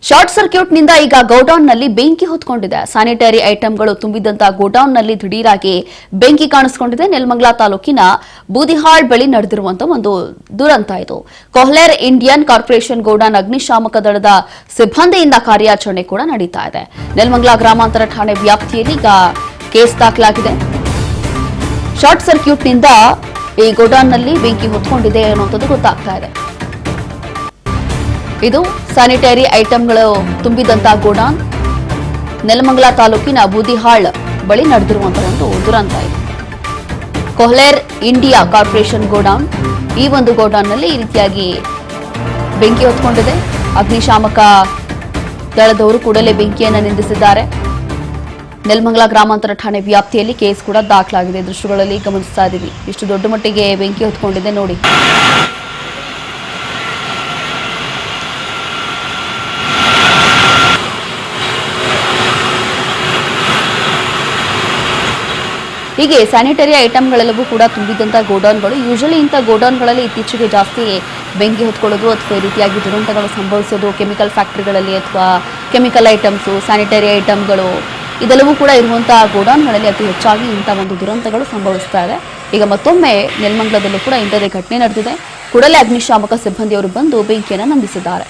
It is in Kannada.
ಶಾರ್ಟ್ ಸರ್ಕ್ಯೂಟ್ನಿಂದ ಈಗ ಗೋಡೌನ್ನಲ್ಲಿ ಬೆಂಕಿ ಹೊತ್ಕೊಂಡಿದೆ. ಸ್ಯಾನಿಟರಿ ಐಟಂಗಳು ತುಂಬಿದಂತಹ ಗೋಡೌನ್ನಲ್ಲಿ ದಿಢೀರಾಗಿ ಬೆಂಕಿ ಕಾಣಿಸಿಕೊಂಡಿದೆ. ನೆಲಮಂಗಲ ತಾಲೂಕಿನ ಬೂದಿಹಾಳ್ ಬಳಿ ನಡೆದಿರುವಂತಹ ಒಂದು ದುರಂತ ಇದು. ಕೊಹ್ಲೇರ್ ಇಂಡಿಯನ್ ಕಾರ್ಪೊರೇಷನ್ ಗೋಡೌನ್ ಅಗ್ನಿಶಾಮಕ ದಳದ ಸಿಬ್ಬಂದಿಯಿಂದ ಕಾರ್ಯಾಚರಣೆ ಕೂಡ ನಡೀತಾ ಇದೆ. ನೆಲಮಂಗಲ ಗ್ರಾಮಾಂತರ ಠಾಣೆ ವ್ಯಾಪ್ತಿಯಲ್ಲಿ ಈಗ ಕೇಸ್ ದಾಖಲಾಗಿದೆ. ಶಾರ್ಟ್ ಸರ್ಕ್ಯೂಟ್ನಿಂದ ಈ ಗೋಡೌನ್ನಲ್ಲಿ ಬೆಂಕಿ ಹೊತ್ಕೊಂಡಿದೆ ಅನ್ನುವಂಥದ್ದು ಗೊತ್ತಾಗ್ತಾ ಇದೆ. ಇದು ಸ್ಯಾನಿಟರಿ ಐಟಂಗಳು ತುಂಬಿದಂತಹ ಗೋಡೌನ್ ನೆಲಮಂಗಲ ತಾಲೂಕಿನ ಬೂದಿಹಾಳ್ ಬಳಿ ನಡೆದಿರುವಂತಹ ಒಂದು ದುರಂತ ಇದೆ. ಕೊಹ್ಲೇರ್ ಇಂಡಿಯಾ ಕಾರ್ಪೊರೇಷನ್ ಗೋಡೌನ್, ಈ ಒಂದು ಗೋಡೌನ್ನಲ್ಲಿ ಈ ರೀತಿಯಾಗಿ ಬೆಂಕಿ ಹೊತ್ಕೊಂಡಿದೆ. ಅಗ್ನಿಶಾಮಕ ದಳದವರು ಕೂಡಲೇ ಬೆಂಕಿಯನ್ನು ನಿಂದಿಸಿದ್ದಾರೆ. ನೆಲಮಂಗಲ ಗ್ರಾಮಾಂತರ ಠಾಣೆ ವ್ಯಾಪ್ತಿಯಲ್ಲಿ ಕೇಸ್ ಕೂಡ ದಾಖಲಾಗಿದೆ. ದೃಶ್ಯಗಳಲ್ಲಿ ಗಮನಿಸ್ತಾ ಇದ್ದೀವಿ ಇಷ್ಟು ದೊಡ್ಡ ಮಟ್ಟಿಗೆ ಬೆಂಕಿ ಹೊತ್ಕೊಂಡಿದೆ ನೋಡಿ. ಹೀಗೆ ಸ್ಯಾನಿಟರಿ ಐಟಂಗಳೆಲ್ಲವೂ ಕೂಡ ತುಂಬಿದಂತಹ ಗೋಡೌನ್ಗಳು. ಯೂಶಲಿ ಇಂಥ ಗೋಡೌನ್ಗಳಲ್ಲಿ ಇತ್ತೀಚೆಗೆ ಜಾಸ್ತಿ ಬೆಂಕಿ ಹೊತ್ಕೊಳ್ಳೋದು ಅಥವಾ ಈ ರೀತಿಯಾಗಿ ದುರಂತಗಳು ಸಂಭವಿಸೋದು ಕೆಮಿಕಲ್ ಫ್ಯಾಕ್ಟರಿಗಳಲ್ಲಿ ಅಥವಾ ಕೆಮಿಕಲ್ ಐಟಮ್ಸು, ಸ್ಯಾನಿಟರಿ ಐಟಮ್ಗಳು ಇದೆಲ್ಲವೂ ಕೂಡ ಇರುವಂತಹ ಗೋಡೌನ್ಗಳಲ್ಲಿ ಅತಿ ಹೆಚ್ಚಾಗಿ ಇಂಥ ಒಂದು ದುರಂತಗಳು ಸಂಭವಿಸ್ತಾ ಇದೆ. ಈಗ ಮತ್ತೊಮ್ಮೆ ನೆಲಮಂಗಲದಲ್ಲೂ ಕೂಡ ಇಂಥದೇ ಘಟನೆ ನಡೆದಿದೆ. ಕೂಡಲೇ ಅಗ್ನಿಶಾಮಕ ಸಿಬ್ಬಂದಿಯವರು ಬಂದು ಬೆಂಕಿಯನ್ನು ನಂದಿಸಿದ್ದಾರೆ.